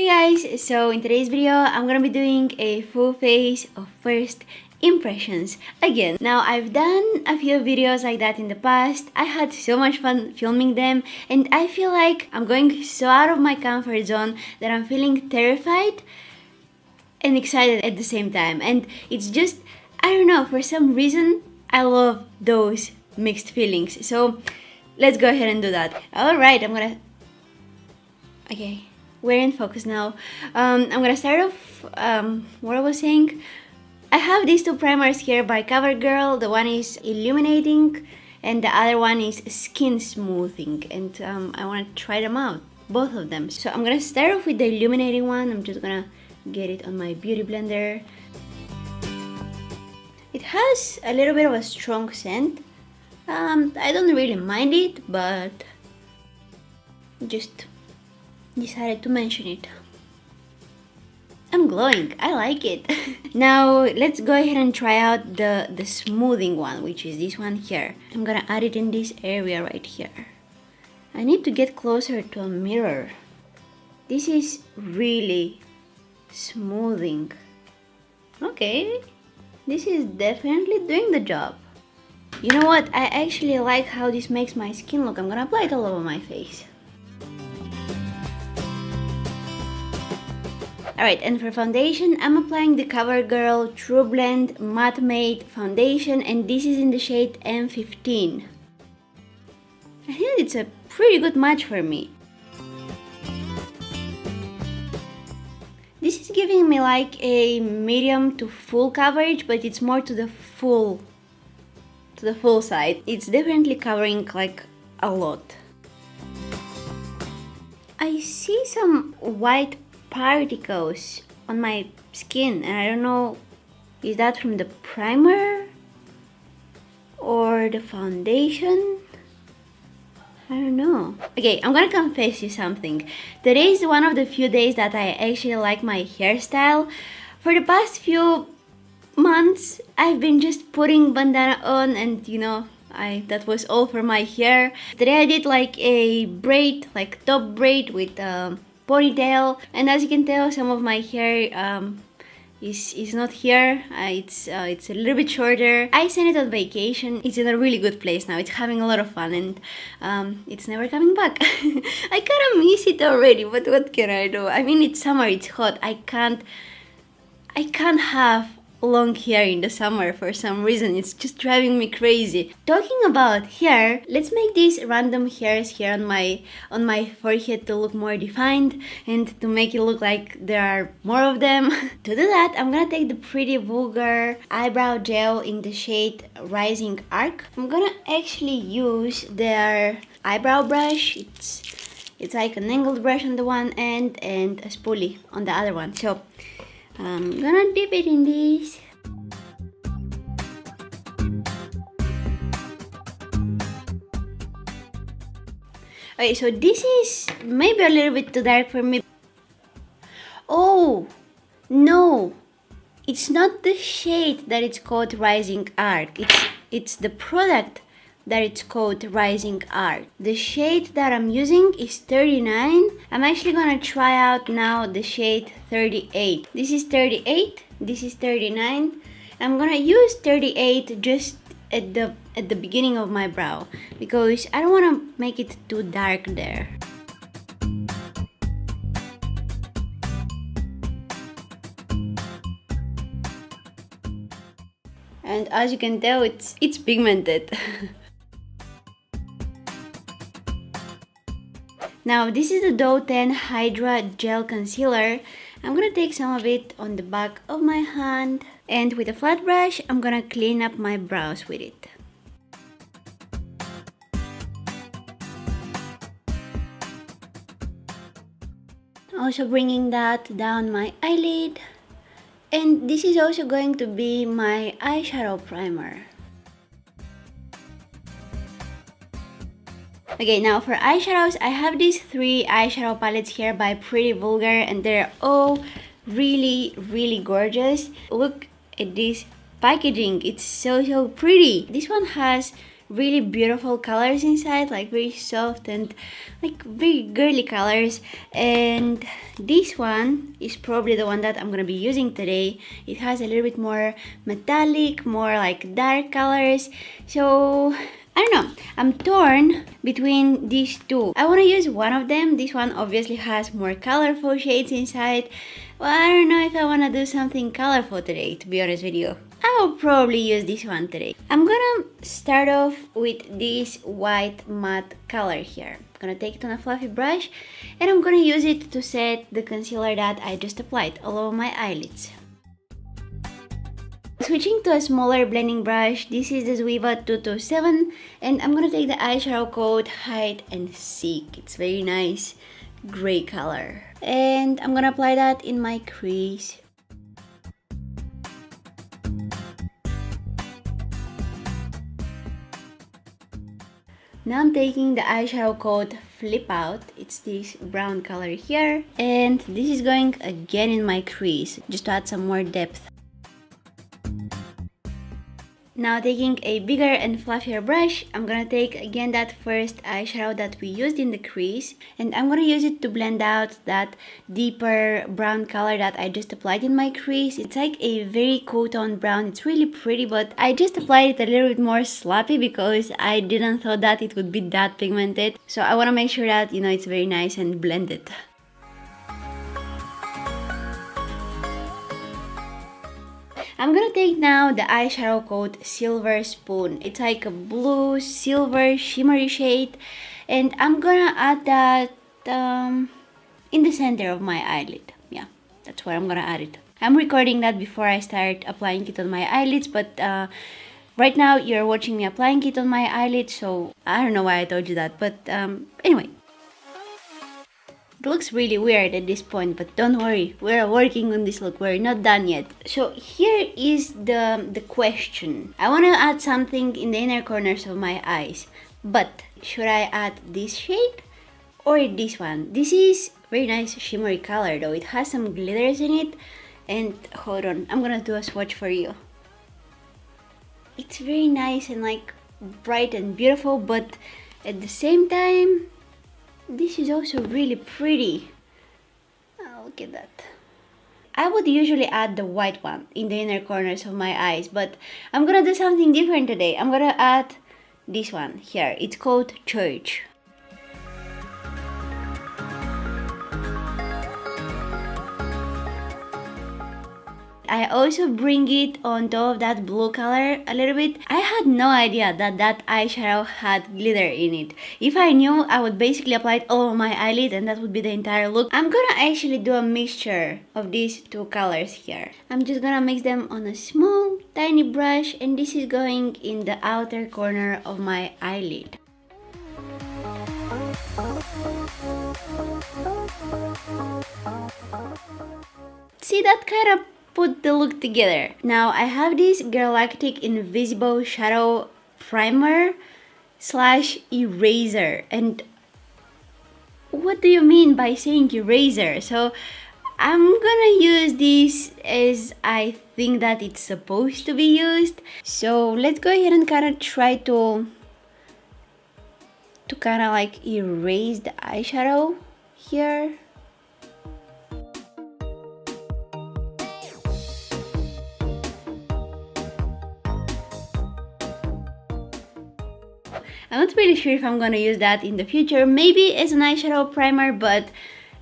guys, so in today's video I'm gonna be doing a full face of first impressions again. Now I've done a few videos like that in the past. I had so much fun filming them and I feel like I'm going so out of my comfort zone that I'm feeling terrified and excited at the same time, and it's just, I don't know, for some reason I love those mixed feelings. So let's go ahead and do that. Alright, okay, we're in focus now. I'm gonna start off what I was saying. I have these two primers here by CoverGirl. The one is illuminating and the other one is skin smoothing, and I want to try them out, both of them. So I'm gonna start off with the illuminating one. I'm just gonna get it on my beauty blender. It has a little bit of a strong scent. I don't really mind it, but just decided to mention it. I'm glowing, I like it. Now let's go ahead and try out the smoothing one, which is this one here. I'm gonna add it in this area right here. I need to get closer to a mirror. This is really smoothing. Okay, this is definitely doing the job. You know what, I actually like how this makes my skin look. I'm gonna apply it all over my face. Alright, and for foundation, I'm applying the CoverGirl True Blend Matte Made Foundation, and this is in the shade M15. I think it's a pretty good match for me. This is giving me like a medium to full coverage, but it's more to the full side. It's definitely covering like a lot. I see some white particles on my skin and I don't know, is that from the primer or the foundation? I don't know. Okay, I'm gonna confess you something. Today is one of the few days that I actually like my hairstyle. For the past few months I've been just putting bandana on and you know, that was all for my hair. Today I did like a braid, like top braid with ponytail, and as you can tell, some of my hair is not here. It's a little bit shorter. I sent it on vacation. It's in a really good place now. It's having a lot of fun and it's never coming back. I kind of miss it already, but what can I do? I mean, it's summer, it's hot. I can't have long hair in the summer for some reason. It's just driving me crazy. Talking about hair, let's make these random hairs here on my forehead to look more defined and to make it look like there are more of them. To do that, I'm gonna take the Pretty Vulgar eyebrow gel in the shade Rising Arc. I'm gonna actually use their eyebrow brush. It's like an angled brush on the one end and a spoolie on the other one. So I'm gonna dip it in this. Okay, so this is maybe a little bit too dark for me. Oh, no. It's not the shade that it's called Rising Arc. It's the product that it's called Rising Arc. The shade that I'm using is 39. I'm actually gonna try out now the shade 38. This is 38, this is 39. I'm gonna use 38 just at the beginning of my brow because I don't wanna make it too dark there. And as you can tell, it's pigmented. Now this is the Doe 10 Hydragel Concealer. I'm gonna take some of it on the back of my hand and with a flat brush I'm gonna clean up my brows with it. Also bringing that down my eyelid, and this is also going to be my eyeshadow primer. Okay, now for eyeshadows, I have these three eyeshadow palettes here by Pretty Vulgar and they're all really gorgeous. Look at this packaging, it's so pretty. This one has really beautiful colors inside, like very soft and like very girly colors. And this one is probably the one that I'm gonna be using today. It has a little bit more metallic, more like dark colors. So I don't know, I'm torn between these two. I want to use one of them. This one obviously has more colorful shades inside. Well, I don't know if I want to do something colorful today, to be honest with you. I will probably use this one today. I'm gonna start off with this white matte color here. I'm gonna take it on a fluffy brush and I'm gonna use it to set the concealer that I just applied all over my eyelids. Switching to a smaller blending brush, this is the Zwiva 227, and I'm gonna take the eyeshadow code Hide and Seek. It's very nice gray color. And I'm gonna apply that in my crease. Now I'm taking the eyeshadow code Flip Out. It's this brown color here. And this is going again in my crease, just to add some more depth. Now taking a bigger and fluffier brush, I'm gonna take again that first eyeshadow that we used in the crease, and I'm gonna use it to blend out that deeper brown color that I just applied in my crease. It's like a very cool tone brown. It's really pretty, but I just applied it a little bit more sloppy because I didn't thought that it would be that pigmented. So I wanna make sure that, you know, it's very nice and blended. I'm gonna take now the eyeshadow code Silver Spoon. It's like a blue, silver, shimmery shade. And I'm gonna add that in the center of my eyelid. Yeah, that's where I'm gonna add it. I'm recording that before I start applying it on my eyelids, but right now you're watching me applying it on my eyelids, so I don't know why I told you that, but anyway. It looks really weird at this point, but don't worry, we're working on this look, we're not done yet. So here is the question. I want to add something in the inner corners of my eyes, but should I add this shade or this one? This is very nice shimmery color though, it has some glitters in it, and hold on, I'm gonna do a swatch for you. It's very nice and like bright and beautiful, but at the same time, this is also really pretty. Oh, look at that. I would usually add the white one in the inner corners of my eyes, but I'm gonna do something different today. I'm gonna add this one here. It's called Church. I also bring it on top of that blue color a little bit. I had no idea that that eyeshadow had glitter in it. If I knew, I would basically apply it all over my eyelid and that would be the entire look. I'm gonna actually do a mixture of these two colors here. I'm just gonna mix them on a small tiny brush, and this is going in the outer corner of my eyelid. See, that kind of put the look together. Now I have this Galactic Invisible Shadow Primer / eraser. And what do you mean by saying eraser? So I'm gonna use this as I think that it's supposed to be used. So let's go ahead and kind of try to kind of like erase the eyeshadow here. I'm not really sure if I'm gonna use that in the future, maybe as an eyeshadow primer, but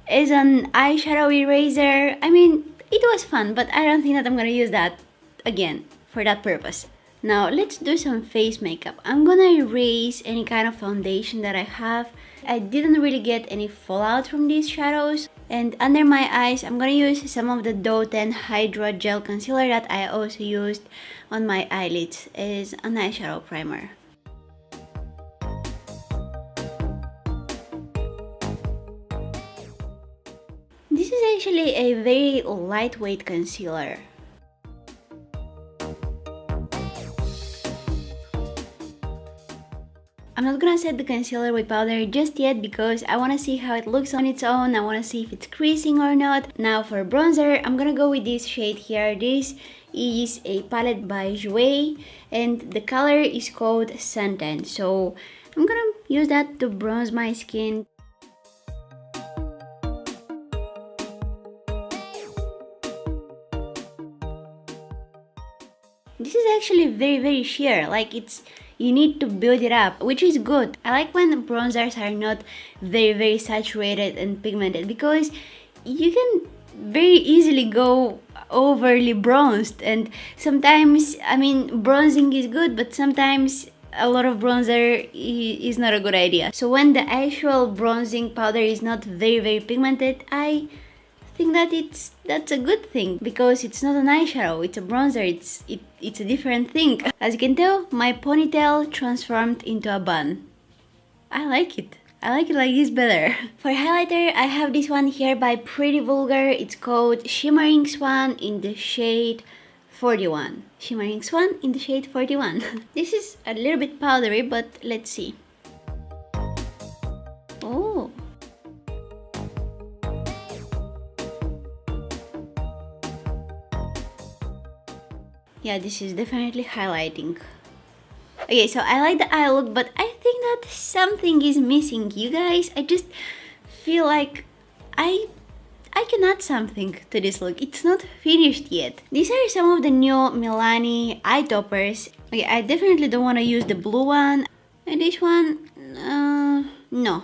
as an eyeshadow eraser, I mean, it was fun, but I don't think that I'm gonna use that again for that purpose. Now let's do some face makeup. I'm gonna erase any kind of foundation that I have. I didn't really get any fallout from these shadows. And under my eyes, I'm gonna use some of the Doe 10 Hydragel Concealer that I also used on my eyelids as an eyeshadow primer. This is actually a very lightweight concealer. I'm not gonna set the concealer with powder just yet because I wanna see how it looks on its own. I wanna see if it's creasing or not. Now for bronzer, I'm gonna go with this shade here. This is a palette by Jouer and the color is called Suntan. So I'm gonna use that to bronze my skin. This is actually very sheer, like you need to build it up, which is good. I like when bronzers are not very saturated and pigmented because you can very easily go overly bronzed, and sometimes, I mean, bronzing is good, but sometimes a lot of bronzer is not a good idea. So when the actual bronzing powder is not very pigmented, I think that that's a good thing because it's not an eyeshadow, it's a bronzer, it's a different thing. As you can tell, my ponytail transformed into a bun. I like it like this better. For highlighter, I have this one here by Pretty Vulgar. It's called Shimmering Swan in the shade 41. Shimmering Swan in the shade 41. This is a little bit powdery, but let's see. Oh, yeah, this is definitely highlighting. Okay, so I like the eye look, but I think that something is missing, you guys. I just feel like I can add something to this look. It's not finished yet. These are some of the new Milani eye toppers. Okay, I definitely don't want to use the blue one. And this one, no.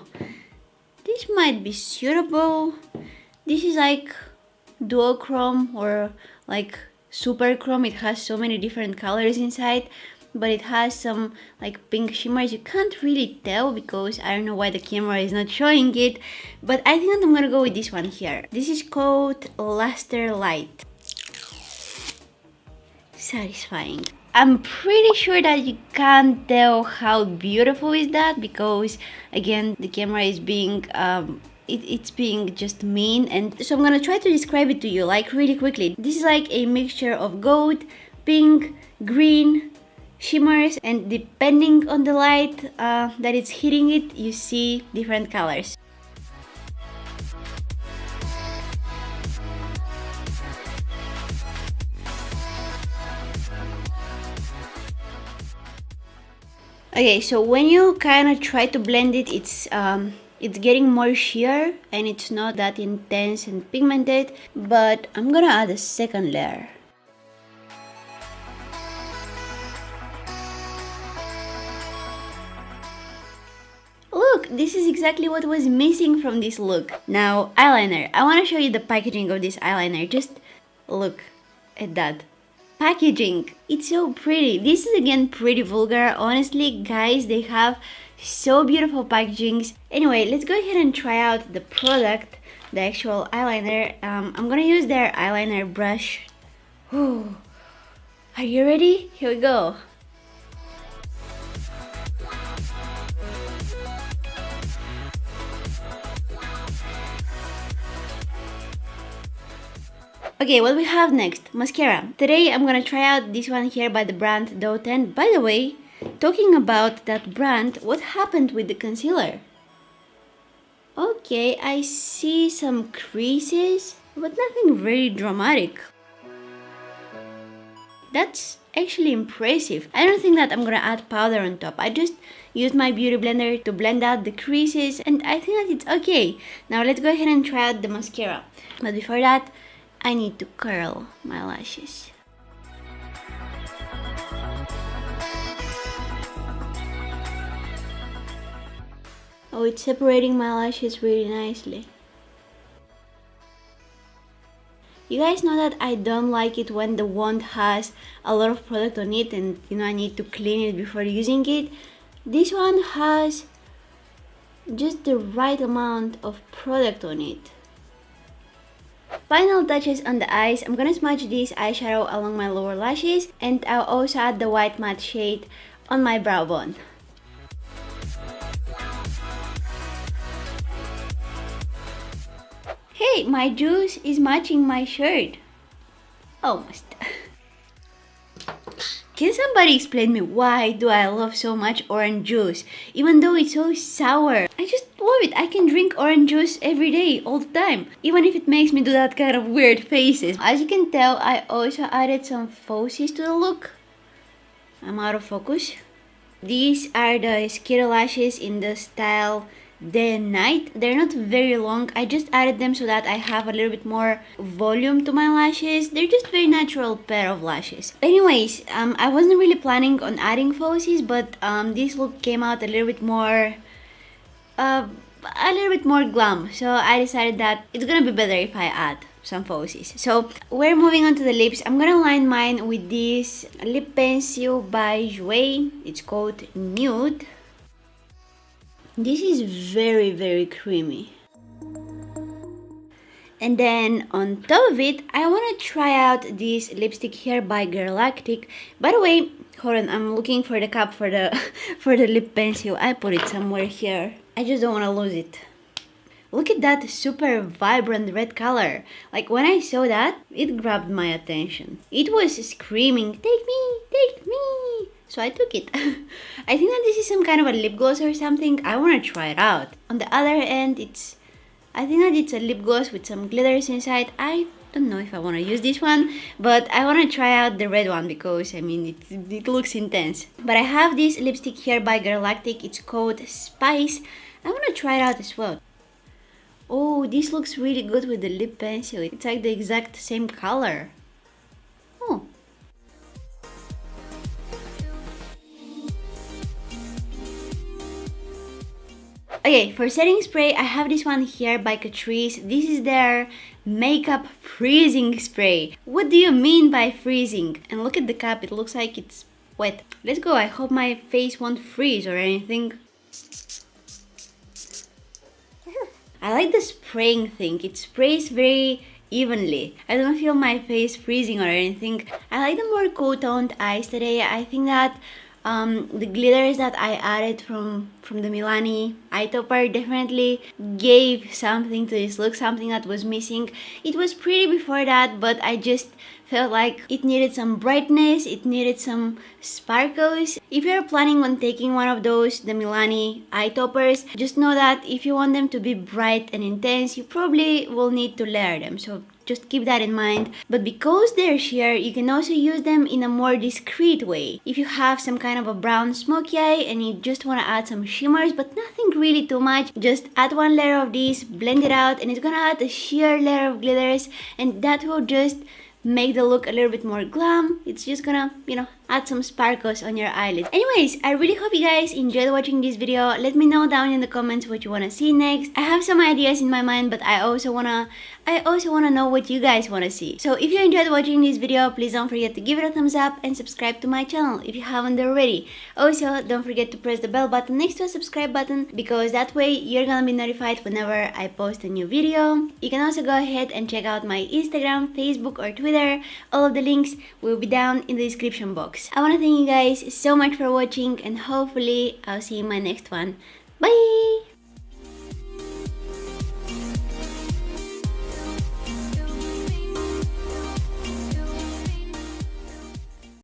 This might be suitable. This is like duochrome or like super chrome. It has so many different colors inside, but it has some like pink shimmers. You can't really tell because I don't know why the camera is not showing it, but I think that I'm gonna go with this one here. This is called Luster Light. Satisfying. I'm pretty sure that you can't tell how beautiful is that because again the camera is being it's being just mean, and so I'm gonna try to describe it to you like really quickly. This is like a mixture of gold, pink, green, shimmers, and depending on the light that it's hitting it, you see different colors. Okay, so when you kind of try to blend it, it's getting more sheer and it's not that intense and pigmented, but I'm gonna add a second layer. Look, this is exactly what was missing from this look. Now, eyeliner. I want to show you the packaging of this eyeliner. Just look at that. Packaging. It's so pretty. This is again Pretty Vulgar. Honestly, guys, they have so beautiful packagings. Anyway, let's go ahead and try out the product, the actual eyeliner. I'm gonna use their eyeliner brush. Ooh. Are you ready? Here we go. Okay, what we have next? Mascara. Today I'm gonna try out this one here by the brand Doe 10. By the way, talking about that brand, what happened with the concealer? Okay, I see some creases, but nothing very dramatic. That's actually impressive. I don't think that I'm gonna add powder on top. I just used my beauty blender to blend out the creases and I think that it's okay. Now let's go ahead and try out the mascara. But before that, I need to curl my lashes. Oh, it's separating my lashes really nicely. You guys know that I don't like it when the wand has a lot of product on it and I need to clean it before using it. This one has just the right amount of product on it. Final touches on the eyes. I'm gonna smudge this eyeshadow along my lower lashes and I'll also add the white matte shade on my brow bone. Hey, my juice is matching my shirt. Almost. Can somebody explain me why do I love so much orange juice? Even though it's so sour. I just love it. I can drink orange juice every day, all the time. Even if it makes me do that kind of weird faces. As you can tell, I also added some falsies to the look. I'm out of focus. These are the Skittle lashes in the style Day and Night. They're not very long. I just added them so that I have a little bit more volume to my lashes. They're just very natural pair of lashes. Anyways, I wasn't really planning on adding falsies, but this look came out a little bit more glam. So I decided that it's gonna be better if I add some falsies. So we're moving on to the lips. I'm gonna line mine with this lip pencil by Jouer. It's called Nude. This is very creamy. And then on top of it, I want to try out this lipstick here by Galactic. By the way, hold on, I'm looking for the cap for the for the lip pencil. I put it somewhere here. I just don't want to lose it. Look at that super vibrant red color. Like when I saw that, it grabbed my attention. It was screaming, "Take me, take me!" So I took it. I think that this is some kind of a lip gloss or something. I want to try it out. On the other end, I think that it's a lip gloss with some glitters inside. I don't know if I want to use this one, but I want to try out the red one because, I mean, it looks intense. But I have this lipstick here by Galactic. It's called Spice. I want to try it out as well. Oh, this looks really good with the lip pencil. It's like the exact same color. Oh. Okay, for setting spray, I have this one here by Catrice. This is their makeup freezing spray. What do you mean by freezing? And look at the cap, it looks like it's wet. Let's go, I hope my face won't freeze or anything. I like the spraying thing, it sprays very evenly. I don't feel my face freezing or anything. I like the more cool toned eyes today. I think that the glitters that I added from the Milani eye topper definitely gave something to this look, something that was missing. It was pretty before that, but I just felt like it needed some brightness, it needed some sparkles. If you're planning on taking one of those, the Milani eye toppers, just know that if you want them to be bright and intense, you probably will need to layer them. So just keep that in mind. But because they're sheer, you can also use them in a more discreet way. If you have some kind of a brown smoky eye and you just want to add some shimmers, but nothing really too much, just add one layer of these, blend it out, and it's gonna add a sheer layer of glitters, and that will just make the look a little bit more glam. It's just gonna, you know, add some sparkles on your eyelids. Anyways, I really hope you guys enjoyed watching this video. Let me know down in the comments what you wanna see next. I have some ideas in my mind, but I also wanna know what you guys wanna see. So if you enjoyed watching this video, please don't forget to give it a thumbs up and subscribe to my channel if you haven't already. Also, don't forget to press the bell button next to a subscribe button, because that way you're gonna be notified whenever I post a new video. You can also go ahead and check out my Instagram, Facebook, or Twitter. All of the links will be down in the description box. I want to thank you guys so much for watching, and hopefully I'll see you in my next one. Bye!